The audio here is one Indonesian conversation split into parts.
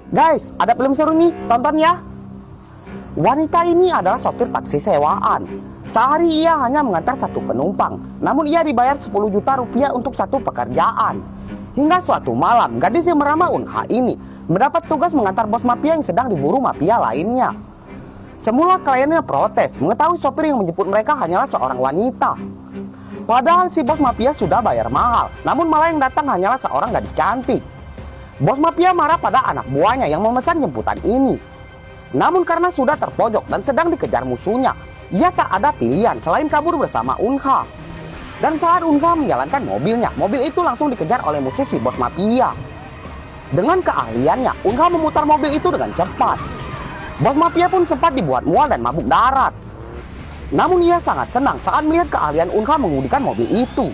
Guys, ada film seru nih, tonton ya. Wanita ini adalah sopir taksi sewaan. Sehari ia hanya mengantar satu penumpang, namun ia dibayar 10 juta rupiah untuk satu pekerjaan. Hingga suatu malam, gadis yang bernama Unha ini mendapat tugas mengantar bos mafia yang sedang diburu mafia lainnya. Semula kliennya protes mengetahui sopir yang menjemput mereka hanyalah seorang wanita. Padahal si bos mafia sudah bayar mahal, namun malah yang datang hanyalah seorang gadis cantik. Bos mafia marah pada anak buahnya yang memesan jemputan ini. Namun karena sudah terpojok dan sedang dikejar musuhnya, ia tak ada pilihan selain kabur bersama Unha. Dan saat Unha menjalankan mobilnya, mobil itu langsung dikejar oleh musuh si bos mafia. Dengan keahliannya, Unha memutar mobil itu dengan cepat. Bos mafia pun sempat dibuat mual dan mabuk darat. Namun ia sangat senang saat melihat keahlian Unha mengemudikan mobil itu.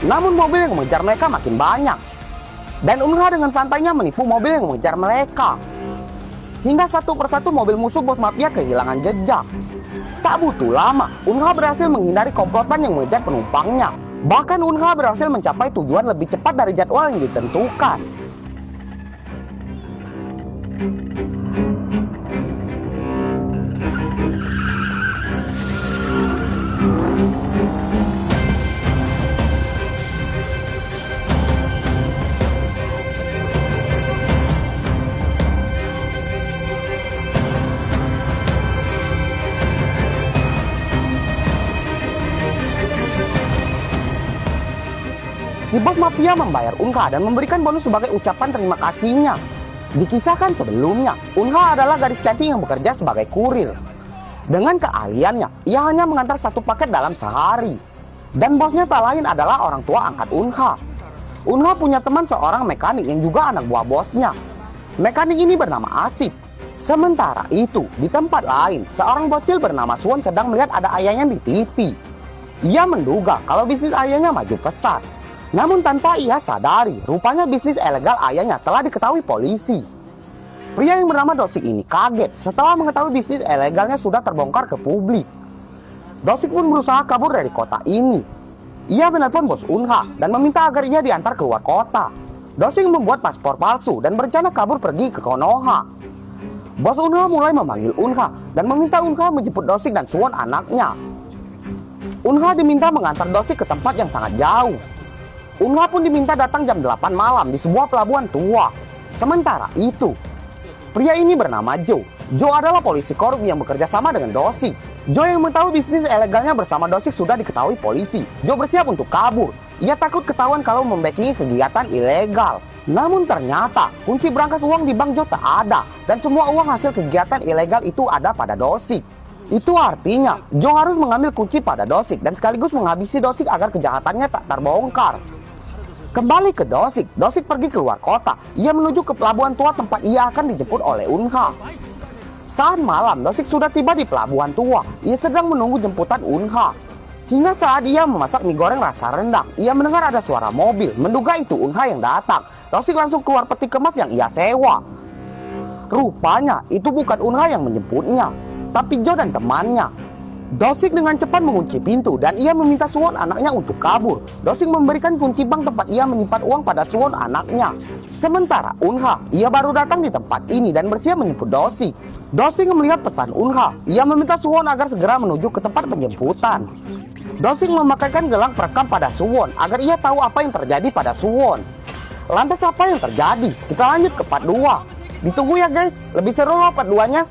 Namun mobil yang mengejar mereka makin banyak. Dan Unha dengan santainya menipu mobil yang mengejar mereka. Hingga satu persatu mobil musuh bos mafia kehilangan jejak. Tak butuh lama, Unha berhasil menghindari komplotan yang mengejar penumpangnya. Bahkan Unha berhasil mencapai tujuan lebih cepat dari jadwal yang ditentukan. Si bos mafia membayar Unha dan memberikan bonus sebagai ucapan terima kasihnya. Dikisahkan sebelumnya, Unha adalah gadis cantik yang bekerja sebagai kurir. Dengan keahliannya, ia hanya mengantar satu paket dalam sehari. Dan bosnya tak lain adalah orang tua angkat Unha. Unha punya teman seorang mekanik yang juga anak buah bosnya. Mekanik ini bernama Asif. Sementara itu, di tempat lain, seorang bocil bernama Suwon sedang melihat ada ayahnya di TV. Ia menduga kalau bisnis ayahnya maju pesat. Namun tanpa ia sadari, rupanya bisnis ilegal ayahnya telah diketahui polisi. Pria yang bernama Dosik ini kaget setelah mengetahui bisnis ilegalnya sudah terbongkar ke publik. Dosik pun berusaha kabur dari kota ini. Ia menelpon bos Unha dan meminta agar ia diantar keluar kota. Dosik membuat paspor palsu dan berencana kabur pergi ke Konoha. Bos Unha mulai memanggil Unha dan meminta Unha menjemput Dosik dan Suwon anaknya. Unha diminta mengantar Dosik ke tempat yang sangat jauh. Unha pun diminta datang jam 8 malam di sebuah pelabuhan tua. Sementara itu, pria ini bernama Joe. Joe adalah polisi korup yang bekerja sama dengan Dosik. Joe yang mengetahui bisnis ilegalnya bersama Dosik sudah diketahui polisi. Joe bersiap untuk kabur. Ia takut ketahuan kalau membackingi kegiatan ilegal. Namun ternyata kunci berangkas uang di bank Joe tak ada. Dan semua uang hasil kegiatan ilegal itu ada pada Dosik. Itu artinya Joe harus mengambil kunci pada Dosik dan sekaligus menghabisi Dosik agar kejahatannya tak terbongkar. Kembali ke Dosik, Dosik pergi keluar kota. Ia menuju ke pelabuhan tua tempat ia akan dijemput oleh Unha. Saat malam, Dosik sudah tiba di pelabuhan tua. Ia sedang menunggu jemputan Unha. Hingga saat ia memasak mie goreng rasa rendang, ia mendengar ada suara mobil. Menduga itu Unha yang datang. Dosik langsung keluar peti kemas yang ia sewa. Rupanya itu bukan Unha yang menjemputnya, tapi Joe dan temannya. Dosik dengan cepat mengunci pintu dan ia meminta Suwon anaknya untuk kabur. Dosik memberikan kunci bank tempat ia menyimpan uang pada Suwon anaknya. Sementara Unha, ia baru datang di tempat ini dan bersiap menjemput Dosik. Dosik melihat pesan Unha. Ia meminta Suwon agar segera menuju ke tempat penjemputan. Dosik memakaikan gelang perekam pada Suwon agar ia tahu apa yang terjadi pada Suwon. Lantas apa yang terjadi? Kita lanjut ke part 2. Ditunggu ya guys, lebih seru loh part 2-nya.